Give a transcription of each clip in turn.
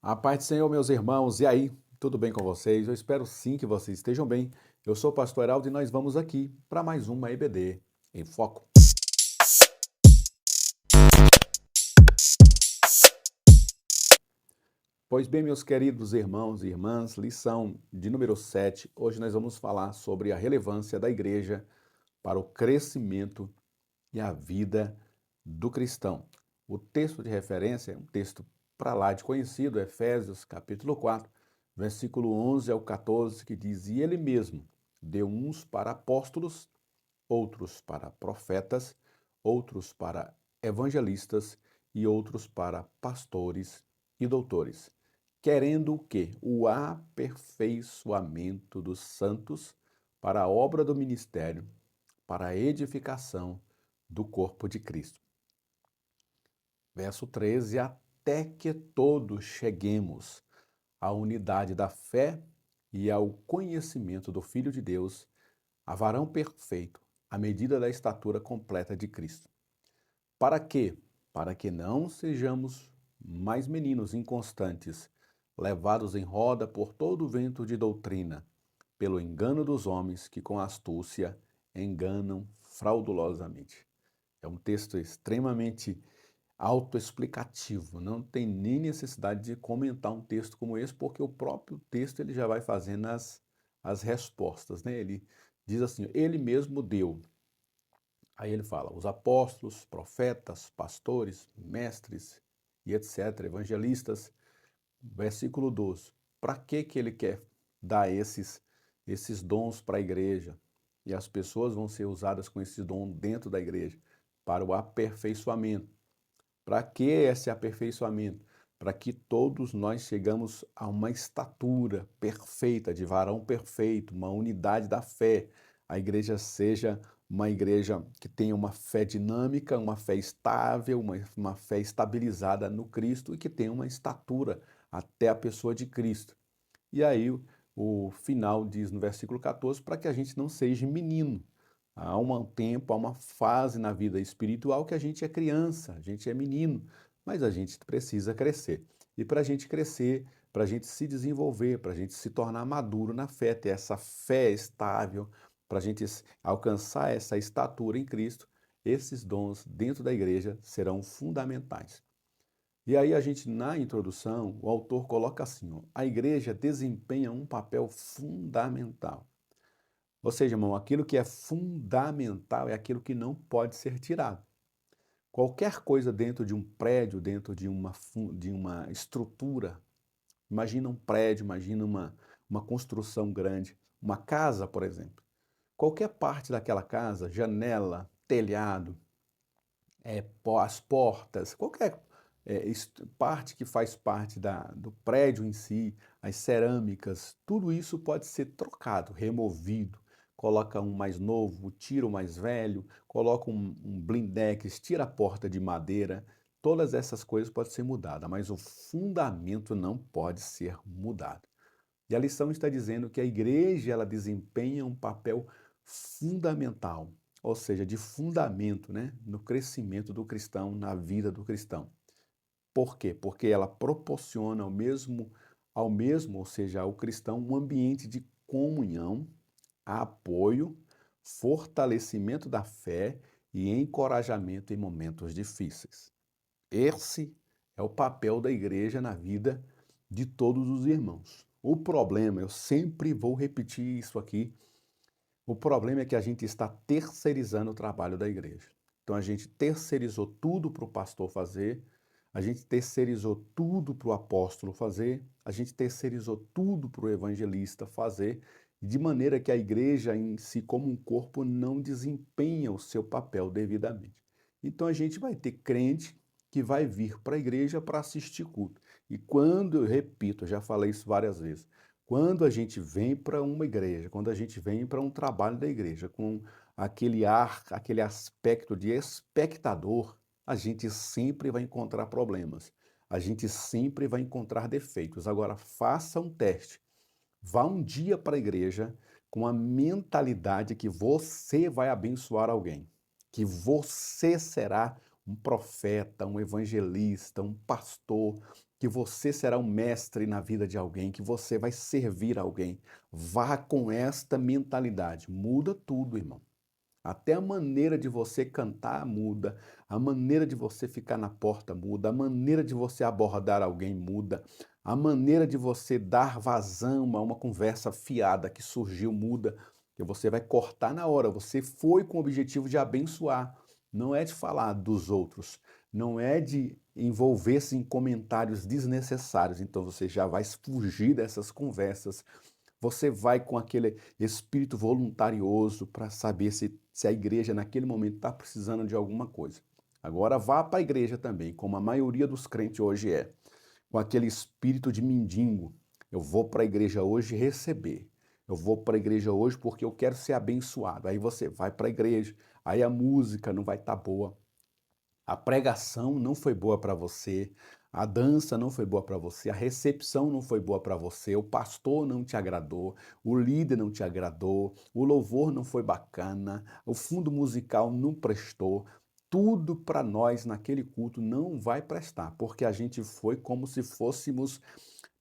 A paz do Senhor, meus irmãos, e aí, tudo bem com vocês? Eu espero sim que vocês estejam bem. Eu sou o pastor Heraldo e nós vamos aqui para mais uma EBD em Foco. Pois bem, meus queridos irmãos e irmãs, lição de número 7. Hoje nós vamos falar sobre a relevância da igreja para o crescimento e a vida do cristão. O texto de referência é um texto para lá de conhecido, Efésios capítulo 4, versículo 11 ao 14, que diz: E ele mesmo deu uns para apóstolos, outros para profetas, outros para evangelistas e outros para pastores e doutores, querendo o quê? O aperfeiçoamento dos santos para a obra do ministério, para a edificação do corpo de Cristo. Verso 13: Até que todos cheguemos à unidade da fé e ao conhecimento do Filho de Deus, a varão perfeito, à medida da estatura completa de Cristo. Para quê? Para que não sejamos mais meninos inconstantes, levados em roda por todo o vento de doutrina, pelo engano dos homens que com astúcia enganam fraudulosamente. É um texto extremamente autoexplicativo, não tem nem necessidade de comentar um texto como esse, porque o próprio texto ele já vai fazendo as respostas, né? Ele diz assim, ele mesmo deu. Aí ele fala, os apóstolos, profetas, pastores, mestres e etc., evangelistas. Versículo 12. Para que ele quer dar esses dons para a igreja? E as pessoas vão ser usadas com esse dom dentro da igreja para o aperfeiçoamento. Para que esse aperfeiçoamento? Para que todos nós chegamos a uma estatura perfeita, de varão perfeito, uma unidade da fé. A igreja seja uma igreja que tenha uma fé dinâmica, uma fé estável, uma fé estabilizada no Cristo e que tenha uma estatura até a pessoa de Cristo. E aí o final diz no versículo 14, para que a gente não seja menino. Há um tempo, há uma fase na vida espiritual que a gente é criança, a gente é menino, mas a gente precisa crescer. E para a gente crescer, para a gente se desenvolver, para a gente se tornar maduro na fé, ter essa fé estável, para a gente alcançar essa estatura em Cristo, esses dons dentro da igreja serão fundamentais. E aí a gente, na introdução, o autor coloca assim, ó, a igreja desempenha um papel fundamental. Ou seja, irmão, aquilo que é fundamental é aquilo que não pode ser tirado. Qualquer coisa dentro de um prédio, dentro de uma estrutura, imagina um prédio, imagina uma construção grande, uma casa, por exemplo. Qualquer parte daquela casa, janela, telhado, as portas, qualquer parte que faz parte do prédio em si, as cerâmicas, tudo isso pode ser trocado, removido. Coloca um mais novo, tira o mais velho, coloca um blindex, tira a porta de madeira. Todas essas coisas podem ser mudadas, mas o fundamento não pode ser mudado. E a lição está dizendo que a igreja ela desempenha um papel fundamental, ou seja, de fundamento, né, no crescimento do cristão, na vida do cristão. Por quê? Porque ela proporciona ao mesmo, ou seja, ao cristão, um ambiente de comunhão, apoio, fortalecimento da fé e encorajamento em momentos difíceis. Esse é o papel da igreja na vida de todos os irmãos. O problema, eu sempre vou repetir isso aqui, o problema é que a gente está terceirizando o trabalho da igreja. Então a gente terceirizou tudo para o pastor fazer, a gente terceirizou tudo para o apóstolo fazer, a gente terceirizou tudo para o evangelista fazer, de maneira que a igreja em si, como um corpo, não desempenha o seu papel devidamente. Então a gente vai ter crente que vai vir para a igreja para assistir culto. E quando, eu repito, eu já falei isso várias vezes, quando a gente vem para uma igreja, quando a gente vem para um trabalho da igreja, com aquele ar, aquele aspecto de espectador, a gente sempre vai encontrar problemas, a gente sempre vai encontrar defeitos. Agora, faça um teste. Vá um dia para a igreja com a mentalidade que você vai abençoar alguém, que você será um profeta, um evangelista, um pastor, que você será um mestre na vida de alguém, que você vai servir alguém. Vá com esta mentalidade. Muda tudo, irmão. Até a maneira de você cantar muda, a maneira de você ficar na porta muda, a maneira de você abordar alguém muda, a maneira de você dar vazão a uma conversa fiada que surgiu muda, que você vai cortar na hora. Você foi com o objetivo de abençoar, não é de falar dos outros, não é de envolver-se em comentários desnecessários. Então você já vai fugir dessas conversas, você vai com aquele espírito voluntarioso para saber se a igreja naquele momento está precisando de alguma coisa. Agora vá para a igreja também, como a maioria dos crentes hoje é, com aquele espírito de mendigo. Eu vou para a igreja hoje receber. Eu vou para a igreja hoje porque eu quero ser abençoado. Aí você vai para a igreja, aí a música não vai estar boa, a pregação não foi boa para você, a dança não foi boa para você, a recepção não foi boa para você, o pastor não te agradou, o líder não te agradou, o louvor não foi bacana, o fundo musical não prestou. Tudo para nós naquele culto não vai prestar, porque a gente foi como se fôssemos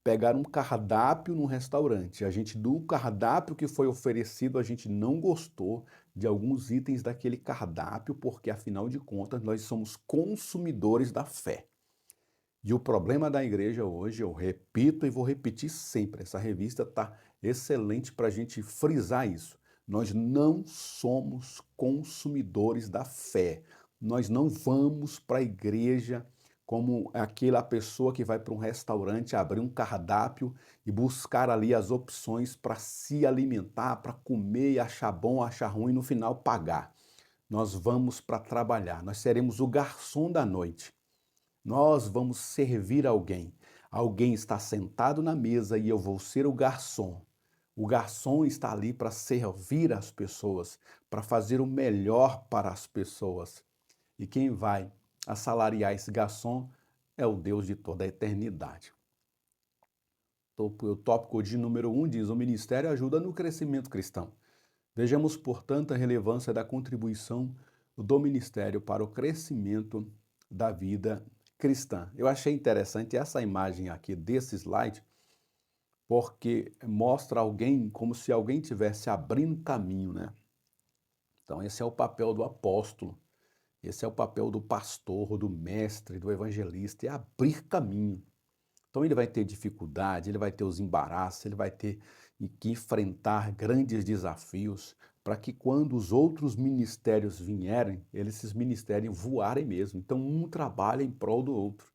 pegar um cardápio num restaurante. A gente, do cardápio que foi oferecido, a gente não gostou de alguns itens daquele cardápio, porque afinal de contas nós somos consumidores da fé. E o problema da igreja hoje, eu repito e vou repetir sempre, essa revista está excelente para a gente frisar isso. Nós não somos consumidores da fé. Nós não vamos para a igreja como aquela pessoa que vai para um restaurante abrir um cardápio e buscar ali as opções para se alimentar, para comer e achar bom, achar ruim e no final pagar. Nós vamos para trabalhar, nós seremos o garçom da noite. Nós vamos servir alguém. Alguém está sentado na mesa e eu vou ser o garçom. O garçom está ali para servir as pessoas, para fazer o melhor para as pessoas. E quem vai assalariar esse garçom é o Deus de toda a eternidade. O tópico de número 1 diz: o ministério ajuda no crescimento cristão. Vejamos, portanto, a relevância da contribuição do ministério para o crescimento da vida cristã. Eu achei interessante essa imagem aqui desse slide, porque mostra alguém como se alguém estivesse abrindo caminho, né? Então, esse é o papel do apóstolo, esse é o papel do pastor, do mestre, do evangelista, é abrir caminho. Então ele vai ter dificuldade, ele vai ter os embaraços, ele vai ter que enfrentar grandes desafios para que quando os outros ministérios vierem, esses ministérios voarem mesmo. Então um trabalha em prol do outro.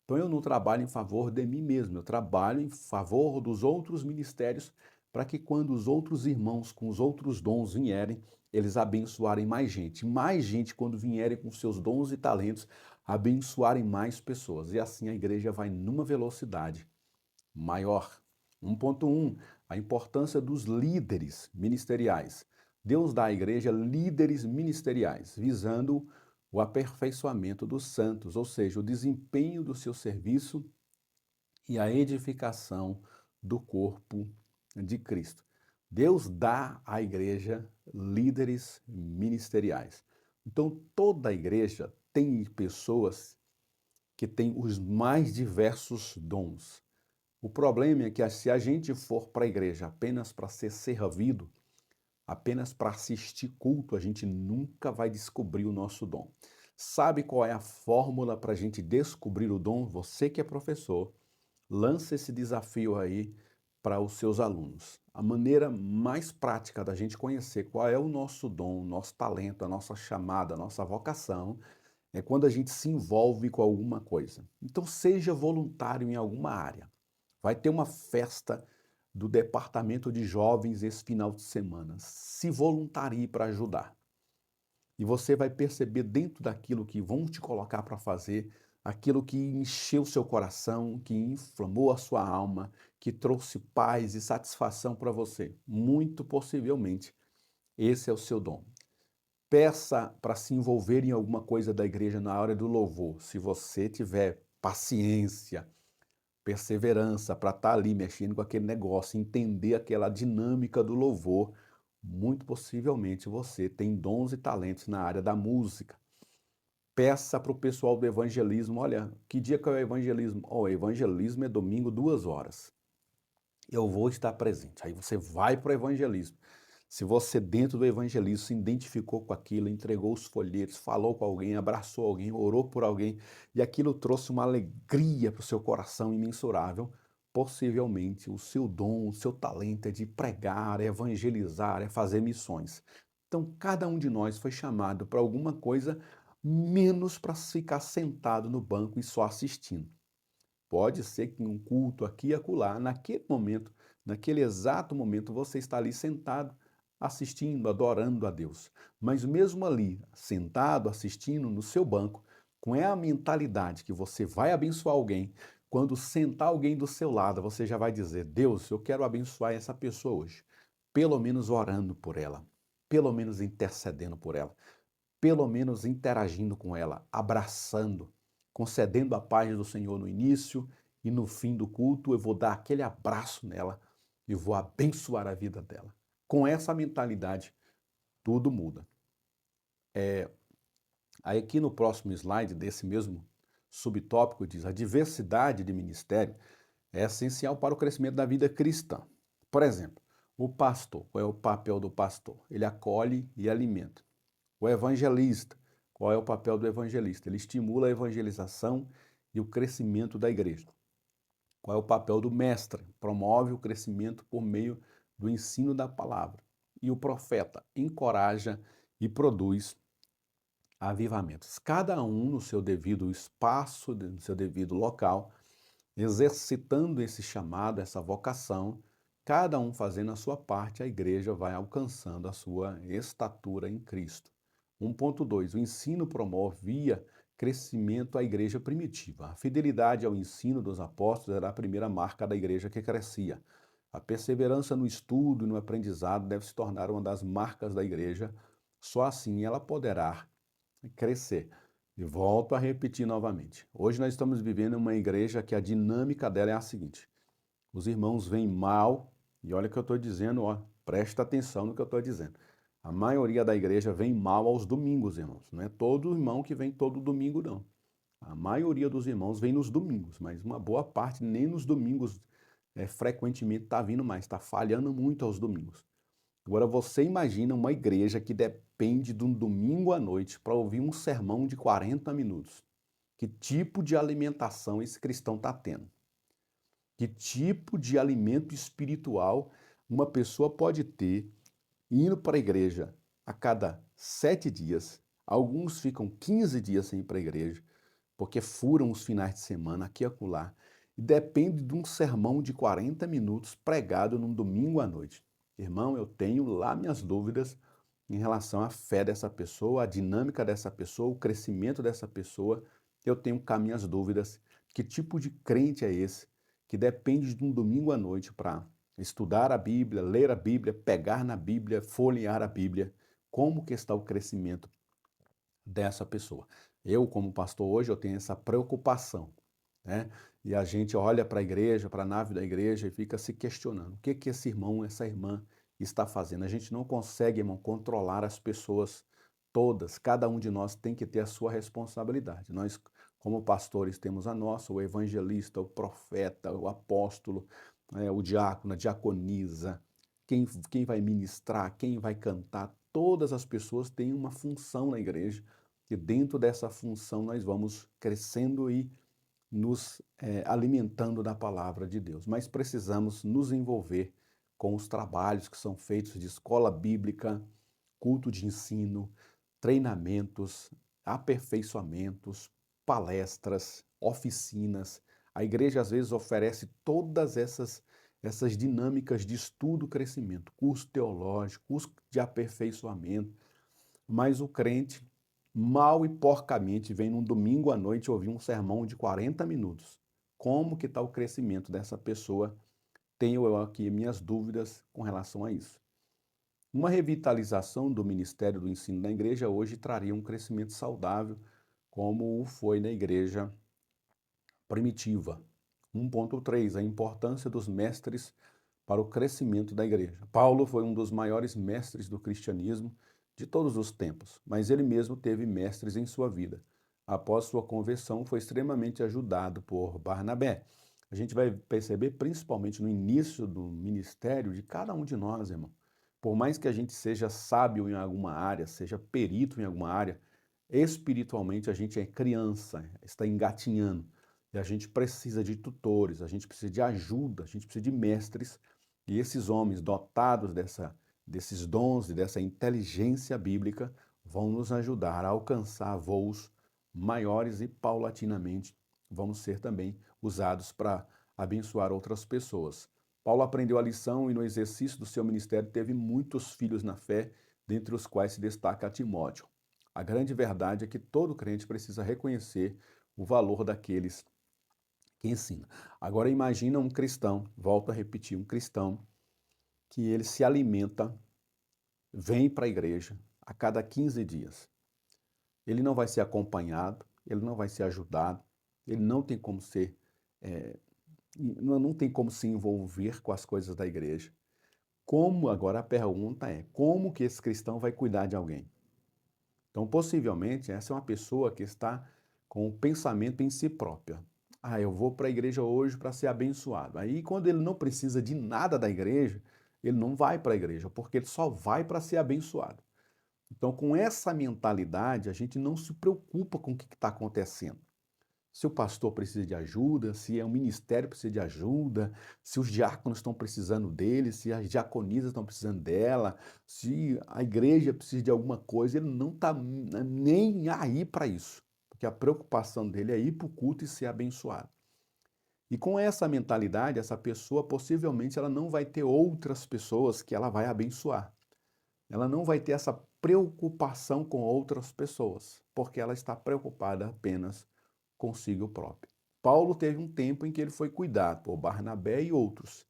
Então eu não trabalho em favor de mim mesmo, eu trabalho em favor dos outros ministérios para que quando os outros irmãos com os outros dons vierem, eles abençoarem mais gente. Mais gente, quando vierem com seus dons e talentos, abençoarem mais pessoas. E assim a igreja vai numa velocidade maior. 1.1, a importância dos líderes ministeriais. Deus dá à igreja líderes ministeriais, visando o aperfeiçoamento dos santos, ou seja, o desempenho do seu serviço e a edificação do corpo de Cristo. Deus dá à igreja líderes ministeriais. Então, toda a igreja tem pessoas que têm os mais diversos dons. O problema é que se a gente for para a igreja apenas para ser servido, apenas para assistir culto, a gente nunca vai descobrir o nosso dom. Sabe qual é a fórmula para a gente descobrir o dom? Você que é professor, lança esse desafio aí para os seus alunos. A maneira mais prática da gente conhecer qual é o nosso dom, o nosso talento, a nossa chamada, a nossa vocação, é quando a gente se envolve com alguma coisa. Então seja voluntário em alguma área. Vai ter uma festa do departamento de jovens esse final de semana. Se voluntarie para ajudar. E você vai perceber dentro daquilo que vão te colocar para fazer, aquilo que encheu seu coração, que inflamou a sua alma, que trouxe paz e satisfação para você. Muito possivelmente, esse é o seu dom. Peça para se envolver em alguma coisa da igreja na hora do louvor. Se você tiver paciência, perseverança para estar ali mexendo com aquele negócio, entender aquela dinâmica do louvor, muito possivelmente você tem dons e talentos na área da música. Peça para o pessoal do evangelismo, olha, que dia que é o evangelismo? Ó, o evangelismo é domingo 2 horas. Eu vou estar presente. Aí você vai para o evangelismo. Se você dentro do evangelismo se identificou com aquilo, entregou os folhetos, falou com alguém, abraçou alguém, orou por alguém, e aquilo trouxe uma alegria para o seu coração imensurável, possivelmente o seu dom, o seu talento é de pregar, é evangelizar, é fazer missões. Então, cada um de nós foi chamado para alguma coisa, menos para ficar sentado no banco e só assistindo. Pode ser que em um culto aqui e acolá, naquele momento, naquele exato momento, você está ali sentado, assistindo, adorando a Deus. Mas mesmo ali, sentado, assistindo no seu banco, com a mentalidade que você vai abençoar alguém, quando sentar alguém do seu lado, você já vai dizer: Deus, eu quero abençoar essa pessoa hoje. Pelo menos orando por ela, pelo menos intercedendo por ela, pelo menos interagindo com ela, abraçando, concedendo a paz do Senhor no início e no fim do culto, eu vou dar aquele abraço nela e vou abençoar a vida dela. Com essa mentalidade, tudo muda. Aí aqui no próximo slide desse mesmo subtópico diz: a diversidade de ministério é essencial para o crescimento da vida cristã. Por exemplo, o pastor, qual é o papel do pastor? Ele acolhe e alimenta. O evangelista, qual é o papel do evangelista? Ele estimula a evangelização e o crescimento da igreja. Qual é o papel do mestre? Promove o crescimento por meio do ensino da palavra. E o profeta encoraja e produz avivamentos. Cada um no seu devido espaço, no seu devido local, exercitando esse chamado, essa vocação, cada um fazendo a sua parte, a igreja vai alcançando a sua estatura em Cristo. 1.2. O ensino promovia crescimento à igreja primitiva. A fidelidade ao ensino dos apóstolos era a primeira marca da igreja que crescia. A perseverança no estudo e no aprendizado deve se tornar uma das marcas da igreja. Só assim ela poderá crescer. E volto a repetir novamente. Hoje nós estamos vivendo uma igreja que a dinâmica dela é a seguinte: os irmãos vêm mal, e olha o que eu estou dizendo, ó, presta atenção no que eu estou dizendo. A maioria da igreja vem mal aos domingos, irmãos. Não é todo irmão que vem todo domingo, não. A maioria dos irmãos vem nos domingos, mas uma boa parte nem nos domingos frequentemente está vindo mais, está falhando muito aos domingos. Agora você imagina uma igreja que depende de um domingo à noite para ouvir um sermão de 40 minutos. Que tipo de alimentação esse cristão está tendo? Que tipo de alimento espiritual uma pessoa pode ter indo para a igreja a cada 7 dias? Alguns ficam 15 dias sem ir para a igreja, porque furam os finais de semana aqui e acolá, e depende de um sermão de 40 minutos pregado num domingo à noite. Irmão, eu tenho lá minhas dúvidas em relação à fé dessa pessoa, a dinâmica dessa pessoa, o crescimento dessa pessoa. Eu tenho cá minhas dúvidas. Que tipo de crente é esse que depende de um domingo à noite para estudar a Bíblia, ler a Bíblia, pegar na Bíblia, folhear a Bíblia? Como que está o crescimento dessa pessoa? Eu, como pastor hoje, eu tenho essa preocupação, né? E a gente olha para a igreja, para a nave da igreja e fica se questionando: o que que esse irmão, essa irmã está fazendo? A gente não consegue, irmão, controlar as pessoas todas. Cada um de nós tem que ter a sua responsabilidade. Nós, como pastores, temos a nossa, o evangelista, o profeta, o apóstolo, o diácono, a diaconisa, quem vai ministrar, quem vai cantar. Todas as pessoas têm uma função na igreja e dentro dessa função nós vamos crescendo e nos alimentando da palavra de Deus. Mas precisamos nos envolver com os trabalhos que são feitos de escola bíblica, culto de ensino, treinamentos, aperfeiçoamentos, palestras, oficinas. A igreja às vezes oferece todas essas dinâmicas de estudo, crescimento, curso teológico, curso de aperfeiçoamento, mas o crente mal e porcamente vem num domingo à noite ouvir um sermão de 40 minutos. Como que está o crescimento dessa pessoa? Tenho eu aqui minhas dúvidas com relação a isso. Uma revitalização do ministério do ensino da igreja hoje traria um crescimento saudável, como foi na igreja primitiva. 1.3. A importância dos mestres para o crescimento da igreja. Paulo foi um dos maiores mestres do cristianismo de todos os tempos, mas ele mesmo teve mestres em sua vida. após sua conversão, foi extremamente ajudado por Barnabé. A gente vai perceber, principalmente no início do ministério de cada um de nós, irmão. Por mais que a gente seja sábio em alguma área, seja perito em alguma área, espiritualmente a gente é criança, está engatinhando. E a gente precisa de tutores, a gente precisa de ajuda, a gente precisa de mestres. E esses homens dotados desses dons e dessa inteligência bíblica vão nos ajudar a alcançar voos maiores e paulatinamente vamos ser também usados para abençoar outras pessoas. Paulo aprendeu a lição e no exercício do seu ministério teve muitos filhos na fé, dentre os quais se destaca Timóteo. A grande verdade é que todo crente precisa reconhecer o valor daqueles que ensinam. Agora imagina um cristão, volto a repetir, um cristão que ele se alimenta, vem para a igreja a cada 15 dias. Ele não vai ser acompanhado, ele não vai ser ajudado, ele não tem como ser, não tem como se envolver com as coisas da igreja. Como, agora a pergunta é, como que esse cristão vai cuidar de alguém? Então, possivelmente, essa é uma pessoa que está com o pensamento em si própria. Ah, eu vou para a igreja hoje para ser abençoado. Aí, quando ele não precisa de nada da igreja, ele não vai para a igreja, porque ele só vai para ser abençoado. Então, com essa mentalidade, a gente não se preocupa com o que está acontecendo. Se o pastor precisa de ajuda, se é o ministério precisa de ajuda, se os diáconos estão precisando dele, se as diaconisas estão precisando dela, se a igreja precisa de alguma coisa, ele não está nem aí para isso. Porque a preocupação dele é ir para o culto e ser abençoado. E com essa mentalidade, essa pessoa possivelmente ela não vai ter outras pessoas que ela vai abençoar. Ela não vai ter essa preocupação com outras pessoas, porque ela está preocupada apenas consigo próprio. Paulo teve um tempo em que ele foi cuidado por Barnabé e outros,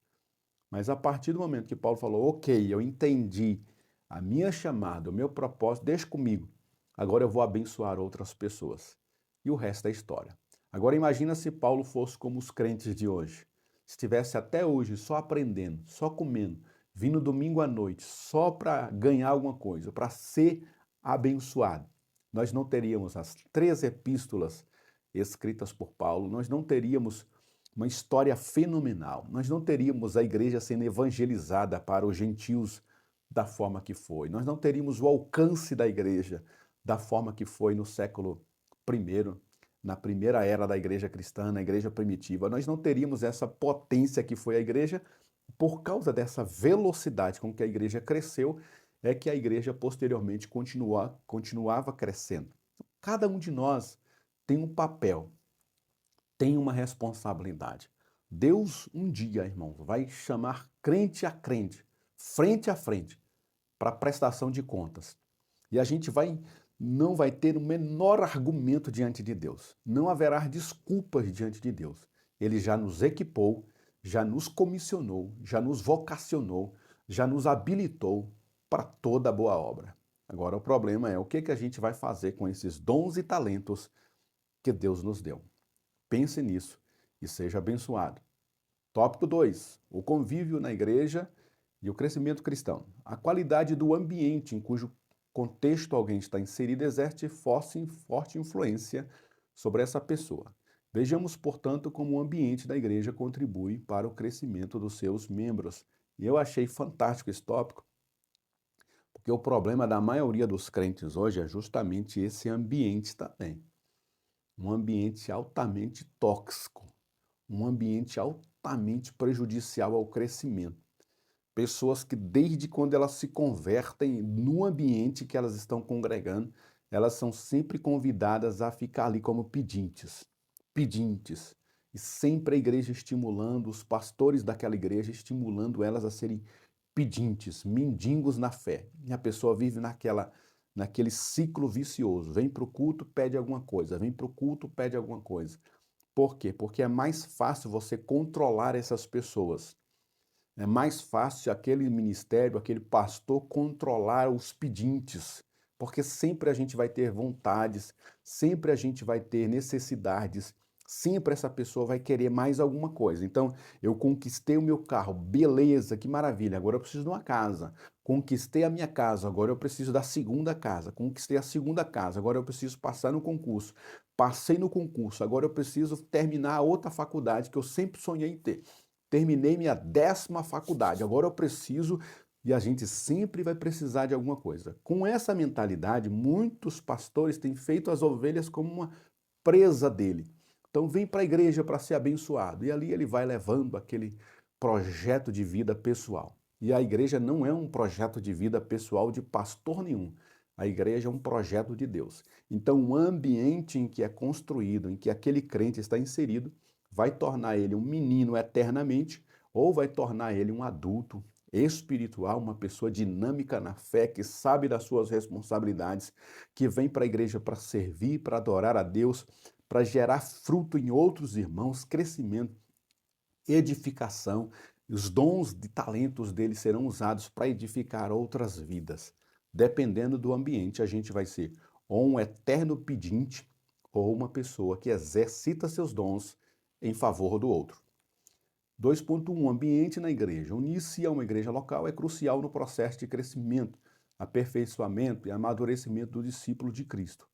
mas a partir do momento que Paulo falou, ok, eu entendi a minha chamada, o meu propósito, deixa comigo, agora eu vou abençoar outras pessoas. E o resto é história. Agora imagina se Paulo fosse como os crentes de hoje, estivesse até hoje só aprendendo, só comendo, vindo domingo à noite, só para ganhar alguma coisa, para ser abençoado. Nós não teríamos as 3 epístolas escritas por Paulo, nós não teríamos uma história fenomenal, nós não teríamos a igreja sendo evangelizada para os gentios da forma que foi, nós não teríamos o alcance da igreja da forma que foi no século I, na primeira era da igreja cristã, na igreja primitiva, nós não teríamos essa potência que foi a igreja por causa dessa velocidade com que a igreja cresceu, é que a igreja posteriormente continuava crescendo. Cada um de nós tem um papel, tem uma responsabilidade. Deus um dia, irmãos, vai chamar crente a crente, frente a frente, para prestação de contas. E a gente não vai ter o menor argumento diante de Deus. Não haverá desculpas diante de Deus. Ele já nos equipou, já nos comissionou, já nos vocacionou, já nos habilitou para toda boa obra. Agora o problema é o que a gente vai fazer com esses dons e talentos que Deus nos deu. Pense nisso e seja abençoado. Tópico 2: o convívio na igreja e o crescimento cristão. A qualidade do ambiente em cujo contexto alguém está inserido exerce forte influência sobre essa pessoa. Vejamos, portanto, como o ambiente da igreja contribui para o crescimento dos seus membros. E eu achei fantástico esse tópico, porque o problema da maioria dos crentes hoje é justamente esse ambiente também. Um ambiente altamente tóxico, um ambiente altamente prejudicial ao crescimento. Pessoas que desde quando elas se convertem no ambiente que elas estão congregando, elas são sempre convidadas a ficar ali como pedintes, pedintes. E sempre a igreja estimulando, os pastores daquela igreja estimulando elas a serem pedintes, mendigos na fé. E a pessoa vive naquele ciclo vicioso. Vem para o culto, pede alguma coisa. Vem para o culto, pede alguma coisa. Por quê? Porque é mais fácil você controlar essas pessoas. É mais fácil aquele ministério, aquele pastor controlar os pedintes, porque sempre a gente vai ter vontades, sempre a gente vai ter necessidades, sempre essa pessoa vai querer mais alguma coisa. Então, eu conquistei o meu carro, beleza, que maravilha, agora eu preciso de uma casa. Conquistei a minha casa, agora eu preciso da segunda casa. Conquistei a segunda casa, agora eu preciso passar no concurso. passei no concurso, agora eu preciso terminar a outra faculdade que eu sempre sonhei em ter. Terminei minha 10ª faculdade, agora eu preciso, e a gente sempre vai precisar de alguma coisa. Com essa mentalidade, muitos pastores têm feito as ovelhas como uma presa dele. Então vem para a igreja para ser abençoado, e ali ele vai levando aquele projeto de vida pessoal. E a igreja não é um projeto de vida pessoal de pastor nenhum. A igreja é um projeto de Deus. Então, o ambiente em que é construído, em que aquele crente está inserido, vai tornar ele um menino eternamente ou vai tornar ele um adulto espiritual, uma pessoa dinâmica na fé, que sabe das suas responsabilidades, que vem para a igreja para servir, para adorar a Deus, para gerar fruto em outros irmãos, crescimento, edificação. Os dons de talentos dele serão usados para edificar outras vidas. Dependendo do ambiente, a gente vai ser ou um eterno pedinte ou uma pessoa que exercita seus dons em favor do outro. 2.1. Ambiente na igreja. Unir-se a uma igreja local é crucial no processo de crescimento, aperfeiçoamento e amadurecimento do discípulo de Cristo.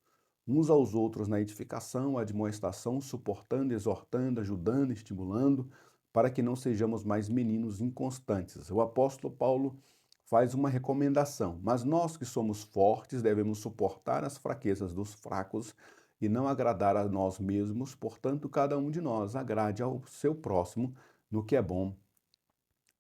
Uns aos outros na edificação, admoestação, suportando, exortando, ajudando, estimulando, para que não sejamos mais meninos inconstantes. O apóstolo Paulo faz uma recomendação, mas nós que somos fortes devemos suportar as fraquezas dos fracos e não agradar a nós mesmos, portanto, cada um de nós agrade ao seu próximo no que é bom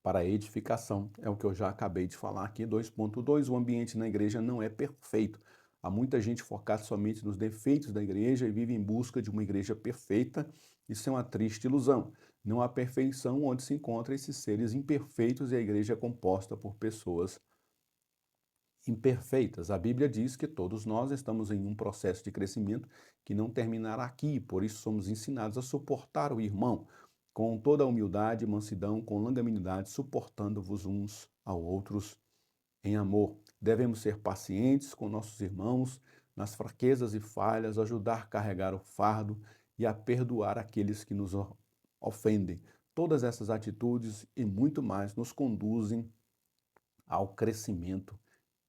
para a edificação. É o que eu já acabei de falar aqui. 2.2. O ambiente na igreja não é perfeito. Há muita gente focada somente nos defeitos da igreja e vive em busca de uma igreja perfeita. Isso é uma triste ilusão. Não há perfeição onde se encontram esses seres imperfeitos e a igreja é composta por pessoas imperfeitas. A Bíblia diz que todos nós estamos em um processo de crescimento que não terminará aqui, por isso somos ensinados a suportar o irmão com toda a humildade e mansidão, com longanimidade, suportando-vos uns aos outros em amor. Devemos ser pacientes com nossos irmãos nas fraquezas e falhas, ajudar a carregar o fardo e a perdoar aqueles que nos ofendem. Todas essas atitudes e muito mais nos conduzem ao crescimento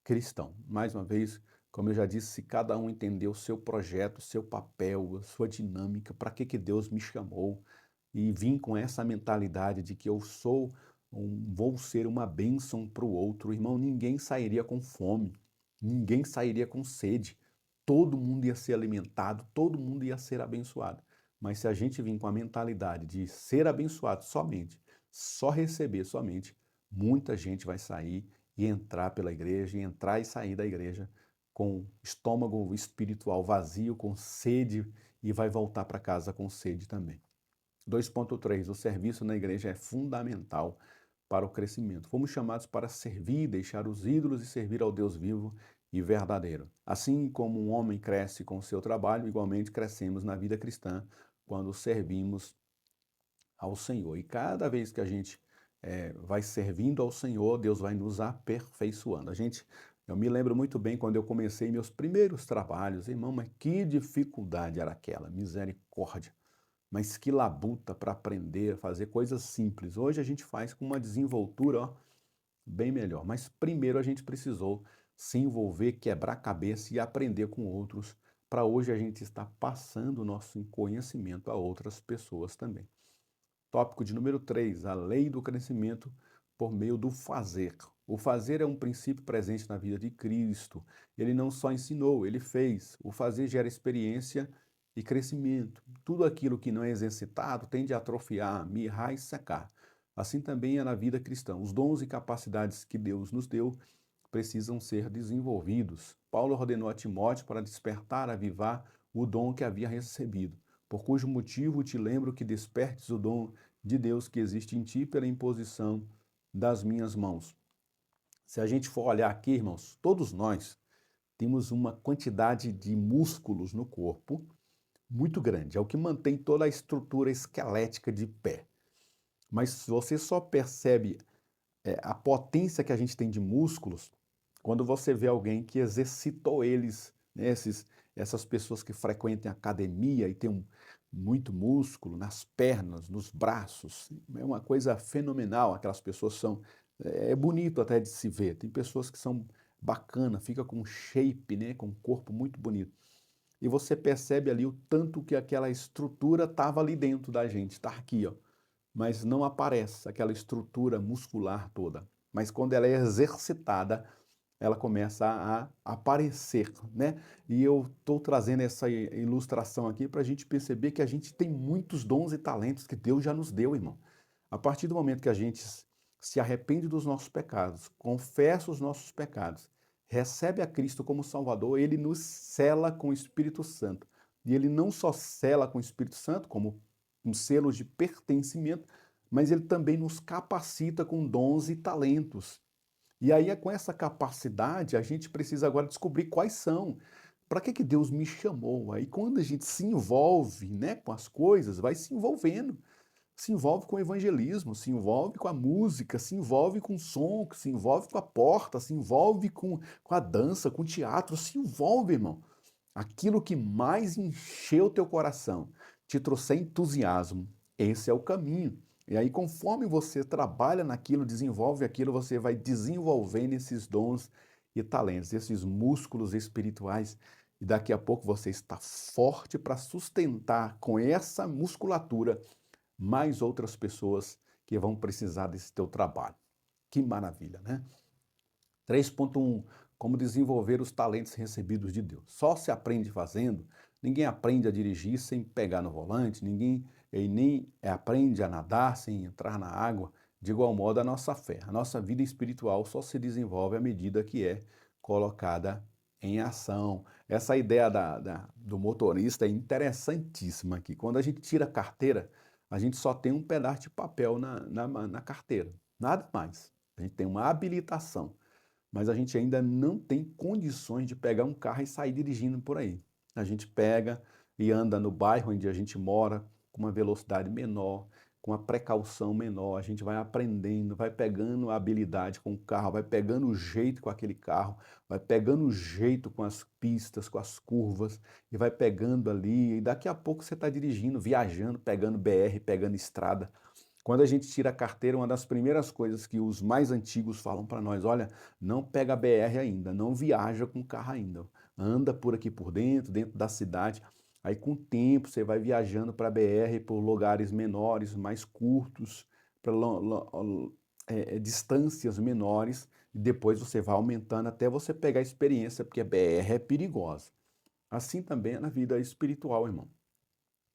cristão. Mais uma vez, como eu já disse, se cada um entender o seu projeto, o seu papel, a sua dinâmica, para que Deus me chamou, e vim com essa mentalidade de que eu vou ser uma bênção para o outro, irmão, ninguém sairia com fome, ninguém sairia com sede, todo mundo ia ser alimentado, todo mundo ia ser abençoado. Mas se a gente vir com a mentalidade de ser abençoado somente, só receber somente, muita gente vai sair e entrar pela igreja, e entrar e sair da igreja com estômago espiritual vazio, com sede, e vai voltar para casa com sede também. 2.3. O serviço na igreja é fundamental para o crescimento. Fomos chamados para servir, deixar os ídolos e servir ao Deus vivo e verdadeiro. Assim como um homem cresce com o seu trabalho, igualmente crescemos na vida cristã quando servimos ao Senhor. E cada vez que a gente vai servindo ao Senhor, Deus vai nos aperfeiçoando. Eu me lembro muito bem quando eu comecei meus primeiros trabalhos, irmão, mas que dificuldade era aquela, misericórdia. Mas que labuta para aprender a fazer coisas simples. Hoje a gente faz com uma desenvoltura, ó, bem melhor. Mas primeiro a gente precisou se envolver, quebrar a cabeça e aprender com outros, para hoje a gente estar passando o nosso conhecimento a outras pessoas também. Tópico de número 3, a lei do crescimento por meio do fazer. O fazer é um princípio presente na vida de Cristo. Ele não só ensinou, ele fez. O fazer gera experiência e crescimento. Tudo aquilo que não é exercitado tende a atrofiar, mirrar e secar. Assim também é na vida cristã. Os dons e capacidades que Deus nos deu precisam ser desenvolvidos. Paulo ordenou a Timóteo para despertar, avivar o dom que havia recebido, por cujo motivo te lembro que despertes o dom de Deus que existe em ti pela imposição das minhas mãos. Se a gente for olhar aqui, irmãos, todos nós temos uma quantidade de músculos no corpo muito grande, é o que mantém toda a estrutura esquelética de pé. Mas você só percebe a potência que a gente tem de músculos quando você vê alguém que exercitou eles, né? Essas pessoas que frequentam academia e têm muito músculo nas pernas, nos braços, é uma coisa fenomenal, aquelas pessoas são, é bonito até de se ver, tem pessoas que são bacanas, fica com shape, né? Com um corpo muito bonito. e você percebe ali o tanto que aquela estrutura estava ali dentro da gente, está aqui, ó, mas não aparece aquela estrutura muscular toda. Mas quando ela é exercitada, ela começa a aparecer, né? E eu estou trazendo essa ilustração aqui para a gente perceber que a gente tem muitos dons e talentos que Deus já nos deu, irmão. A partir do momento que a gente se arrepende dos nossos pecados, confessa os nossos pecados, recebe a Cristo como Salvador, ele nos sela com o Espírito Santo. E ele não só sela com o Espírito Santo, como um selo de pertencimento, mas ele também nos capacita com dons e talentos. E aí, com essa capacidade, a gente precisa agora descobrir quais são. Para que Deus me chamou? Aí, quando a gente se envolve, né, com as coisas, vai se envolvendo. Se envolve com o evangelismo, se envolve com a música, se envolve com o som, se envolve com a porta, se envolve com a dança, com o teatro, se envolve, irmão. Aquilo que mais encheu teu coração, te trouxe entusiasmo, esse é o caminho. E aí, conforme você trabalha naquilo, desenvolve aquilo, você vai desenvolvendo esses dons e talentos, esses músculos espirituais. E daqui a pouco você está forte para sustentar com essa musculatura mais outras pessoas que vão precisar desse teu trabalho. Que maravilha, né? 3.1 Como desenvolver os talentos recebidos de Deus. Só se aprende fazendo, ninguém aprende a dirigir sem pegar no volante, ninguém nem aprende a nadar sem entrar na água. De igual modo, a nossa fé, a nossa vida espiritual só se desenvolve à medida que é colocada em ação. Essa ideia do motorista é interessantíssima aqui. Quando a gente tira a carteira, a gente só tem um pedaço de papel na carteira, nada mais. A gente tem uma habilitação, mas a gente ainda não tem condições de pegar um carro e sair dirigindo por aí. A gente pega e anda no bairro onde a gente mora com uma velocidade menor, com uma precaução menor, a gente vai aprendendo, vai pegando a habilidade com o carro, vai pegando o jeito com aquele carro, vai pegando o jeito com as pistas, com as curvas, e vai pegando ali, e daqui a pouco você está dirigindo, viajando, pegando BR, pegando estrada. Quando a gente tira a carteira, uma das primeiras coisas que os mais antigos falam para nós, olha, não pega a BR ainda, não viaja com o carro ainda, anda por aqui por dentro da cidade. Aí com o tempo você vai viajando para a BR por lugares menores, mais curtos, para distâncias menores, e depois você vai aumentando até você pegar a experiência, porque a BR é perigosa. Assim também é na vida espiritual, irmão.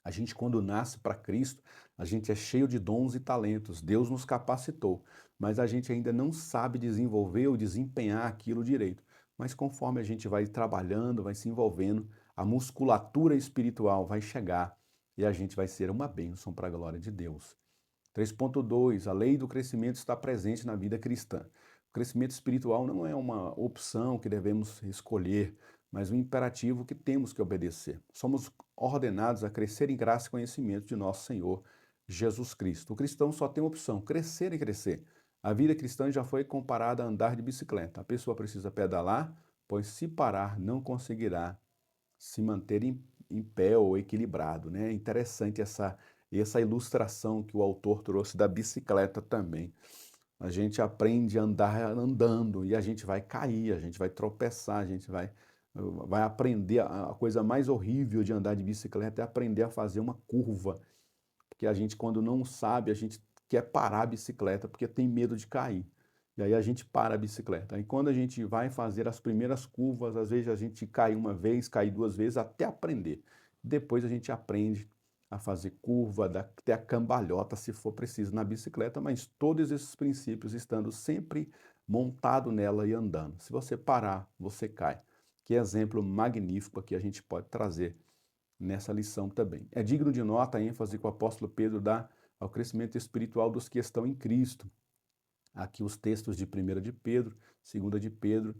A gente, quando nasce para Cristo, a gente é cheio de dons e talentos. Deus nos capacitou, mas a gente ainda não sabe desenvolver ou desempenhar aquilo direito. Mas conforme a gente vai trabalhando, vai se envolvendo, a musculatura espiritual vai chegar e a gente vai ser uma bênção para a glória de Deus. 3.2 A lei do crescimento está presente na vida cristã. O crescimento espiritual não é uma opção que devemos escolher, mas um imperativo que temos que obedecer. Somos ordenados a crescer em graça e conhecimento de nosso Senhor Jesus Cristo. O cristão só tem uma opção: crescer e crescer. A vida cristã já foi comparada a andar de bicicleta. A pessoa precisa pedalar, pois se parar não conseguirá se manter em pé ou equilibrado, né? É interessante essa ilustração que o autor trouxe da bicicleta também. A gente aprende a andar andando e a gente vai cair, a gente vai tropeçar, a gente vai aprender. A coisa mais horrível de andar de bicicleta é aprender a fazer uma curva, porque a gente, quando não sabe, a gente quer parar a bicicleta porque tem medo de cair. E aí a gente para a bicicleta. Aí quando a gente vai fazer as primeiras curvas, às vezes a gente cai uma vez, cai duas vezes, até aprender. Depois a gente aprende a fazer curva, até a cambalhota, se for preciso, na bicicleta, mas todos esses princípios estando sempre montado nela e andando. Se você parar, você cai. Que exemplo magnífico aqui a gente pode trazer nessa lição também. É digno de nota a ênfase que o apóstolo Pedro dá ao crescimento espiritual dos que estão em Cristo. Aqui os textos de 1 de Pedro, 2 de Pedro,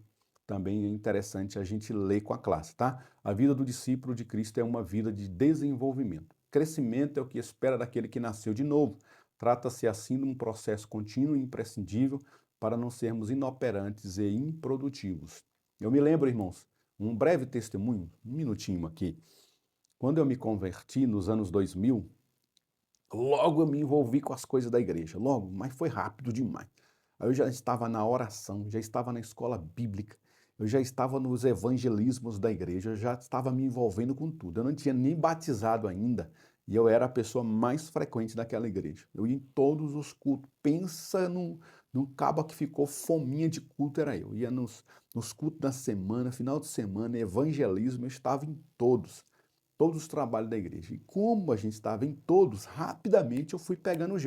também é interessante a gente ler com a classe, tá? A vida do discípulo de Cristo é uma vida de desenvolvimento. Crescimento é o que espera daquele que nasceu de novo. Trata-se assim de um processo contínuo e imprescindível para não sermos inoperantes e improdutivos. Eu me lembro, irmãos, um breve testemunho, um minutinho aqui. Quando eu me converti nos anos 2000, logo eu me envolvi com as coisas da igreja, logo, mas foi rápido demais. Aí eu já estava na oração, já estava na escola bíblica, eu já estava nos evangelismos da igreja, eu já estava me envolvendo com tudo. Eu não tinha nem batizado ainda e eu era a pessoa mais frequente daquela igreja. Eu ia em todos os cultos. Pensa num cabo que ficou fominha de culto, era eu. Ia nos cultos da semana, final de semana, evangelismo, eu estava em todos os trabalhos da igreja. E como a gente estava em todos, rapidamente eu fui pegando o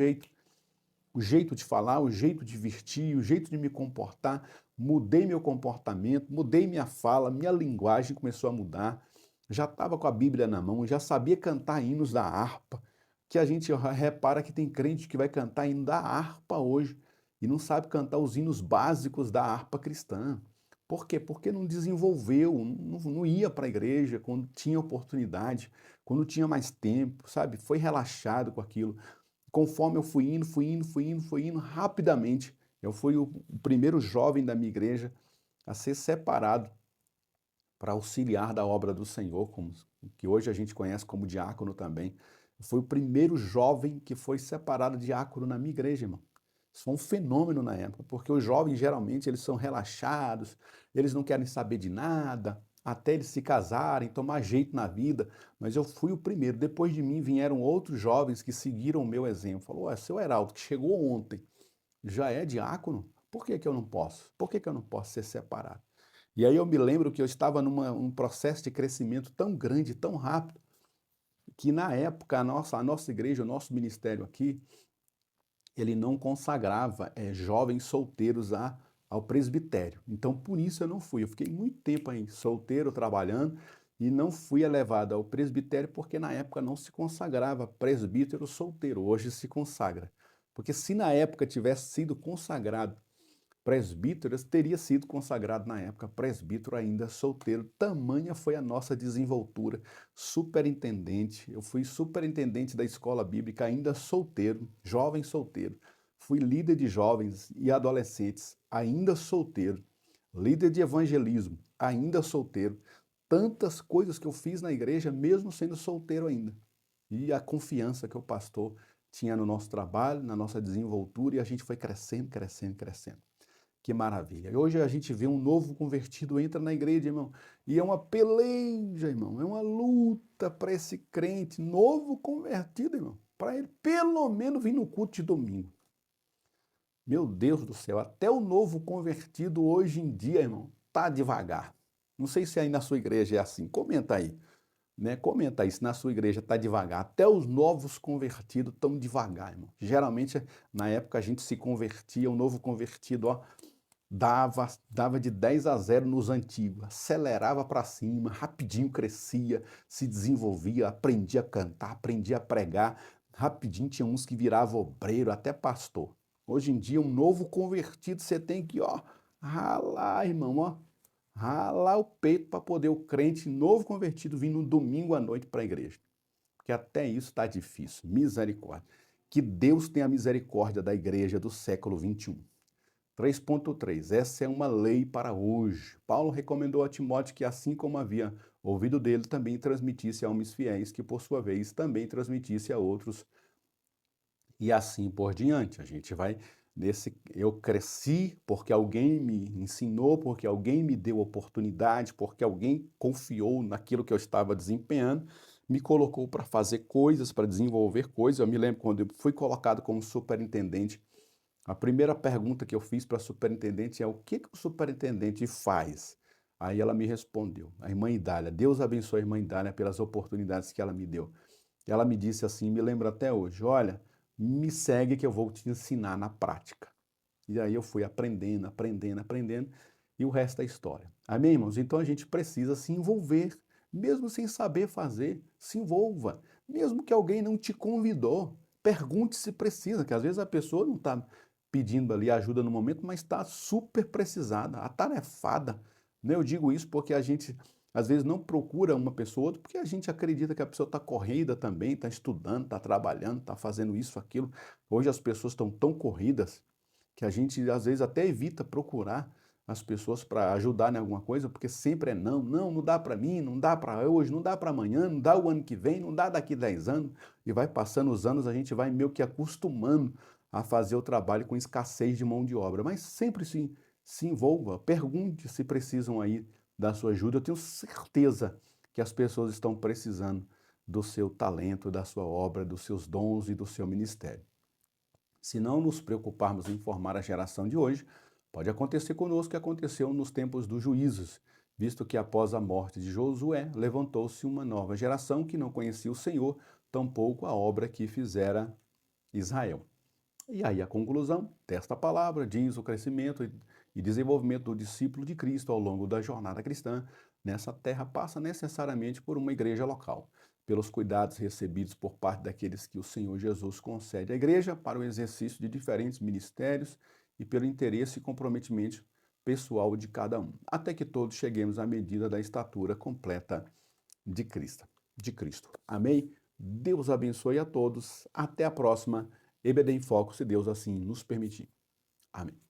jeito de falar, o jeito de vestir, o jeito de me comportar, mudei meu comportamento, mudei minha fala, minha linguagem começou a mudar. Já estava com a Bíblia na mão, já sabia cantar hinos da harpa, que a gente repara que tem crente que vai cantar hino da harpa hoje e não sabe cantar os hinos básicos da harpa cristã. Por quê? Porque não desenvolveu, não ia para a igreja quando tinha oportunidade, quando tinha mais tempo, sabe? Foi relaxado com aquilo. Conforme eu fui indo, rapidamente, eu fui o primeiro jovem da minha igreja a ser separado para auxiliar da obra do Senhor, que hoje a gente conhece como diácono também. Foi o primeiro jovem que foi separado diácono na minha igreja, irmão. Isso foi um fenômeno na época, porque os jovens geralmente eles são relaxados, eles não querem saber de nada, até eles se casarem, tomar jeito na vida, mas eu fui o primeiro. Depois de mim vieram outros jovens que seguiram o meu exemplo. Falou, ué, seu Heraldo, que chegou ontem, já é diácono? Por que que eu não posso? Por que que eu não posso ser separado? E aí eu me lembro que eu estava num processo de crescimento tão grande, tão rápido, que na época a nossa igreja, o nosso ministério aqui, ele não consagrava jovens solteiros ao presbitério. Então, por isso eu não fui. Eu fiquei muito tempo aí solteiro, trabalhando, e não fui elevado ao presbitério porque na época não se consagrava presbítero solteiro. Hoje se consagra. Porque se na época tivesse sido consagrado presbítero, eu teria sido consagrado na época presbítero ainda solteiro. Tamanha foi a nossa desenvoltura. Superintendente, eu fui superintendente da escola bíblica ainda solteiro, jovem solteiro. Fui líder de jovens e adolescentes ainda solteiro. Líder de evangelismo ainda solteiro. Tantas coisas que eu fiz na igreja mesmo sendo solteiro ainda. E a confiança que o pastor tinha no nosso trabalho, na nossa desenvoltura, e a gente foi crescendo, crescendo, crescendo. Que maravilha. E hoje a gente vê um novo convertido entra na igreja, irmão, e é uma peleja, irmão, é uma luta para esse crente novo convertido, irmão, para ele pelo menos vir no culto de domingo. Meu Deus do céu, até o novo convertido hoje em dia, irmão, tá devagar. Não sei se aí na sua igreja é assim. Comenta aí, né? Comenta aí se na sua igreja tá devagar. Até os novos convertidos estão devagar, irmão. Geralmente, na época a gente se convertia, o novo convertido, ó, dava de 10-0 nos antigos, acelerava para cima, rapidinho crescia, se desenvolvia, aprendia a cantar, aprendia a pregar, rapidinho tinha uns que viravam obreiro, até pastor. Hoje em dia, um novo convertido, você tem que, ó, ralar, irmão, ó, ralar o peito para poder o crente novo convertido vir no domingo à noite para a igreja. Porque até isso está difícil. Misericórdia. Que Deus tenha misericórdia da igreja do século 21. 3.3. Essa é uma lei para hoje. Paulo recomendou a Timóteo que, assim como havia ouvido dele, também transmitisse a homens fiéis, que por sua vez também transmitisse a outros, e assim por diante. A gente vai nesse. Eu cresci porque alguém me ensinou, porque alguém me deu oportunidade, porque alguém confiou naquilo que eu estava desempenhando, me colocou para fazer coisas, para desenvolver coisas. Eu me lembro quando eu fui colocado como superintendente. A primeira pergunta que eu fiz para a superintendente é: o que que o superintendente faz? Aí ela me respondeu, a irmã Idália, Deus abençoe a irmã Idália pelas oportunidades que ela me deu. Ela me disse assim, me lembro até hoje, olha, me segue que eu vou te ensinar na prática. E aí eu fui aprendendo, aprendendo, aprendendo, e o resto é história. Amém, irmãos? Então a gente precisa se envolver, mesmo sem saber fazer, se envolva. Mesmo que alguém não te convidou, pergunte se precisa, que às vezes a pessoa não está pedindo ali ajuda no momento, mas está super precisada, atarefada. Né? Eu digo isso porque a gente às vezes não procura uma pessoa ou outra, porque a gente acredita que a pessoa está corrida também, está estudando, está trabalhando, está fazendo isso, aquilo. Hoje as pessoas estão tão corridas que a gente às vezes até evita procurar as pessoas para ajudar em alguma coisa, porque sempre é não, não, não dá para mim, não dá para hoje, não dá para amanhã, não dá o ano que vem, não dá daqui 10 anos, e vai passando os anos, a gente vai meio que acostumando a fazer o trabalho com escassez de mão de obra, mas sempre sim, se envolva, pergunte se precisam aí da sua ajuda. Eu tenho certeza que as pessoas estão precisando do seu talento, da sua obra, dos seus dons e do seu ministério. Se não nos preocuparmos em formar a geração de hoje, pode acontecer conosco o que aconteceu nos tempos dos juízes, visto que após a morte de Josué, levantou-se uma nova geração que não conhecia o Senhor, tampouco a obra que fizera Israel. E aí a conclusão desta palavra diz o crescimento e desenvolvimento do discípulo de Cristo ao longo da jornada cristã nessa terra passa necessariamente por uma igreja local, pelos cuidados recebidos por parte daqueles que o Senhor Jesus concede à igreja para o exercício de diferentes ministérios e pelo interesse e comprometimento pessoal de cada um, até que todos cheguemos à medida da estatura completa de Cristo. Amém? Deus abençoe a todos. Até a próxima. EBD em Foco, se Deus assim nos permitir. Amém.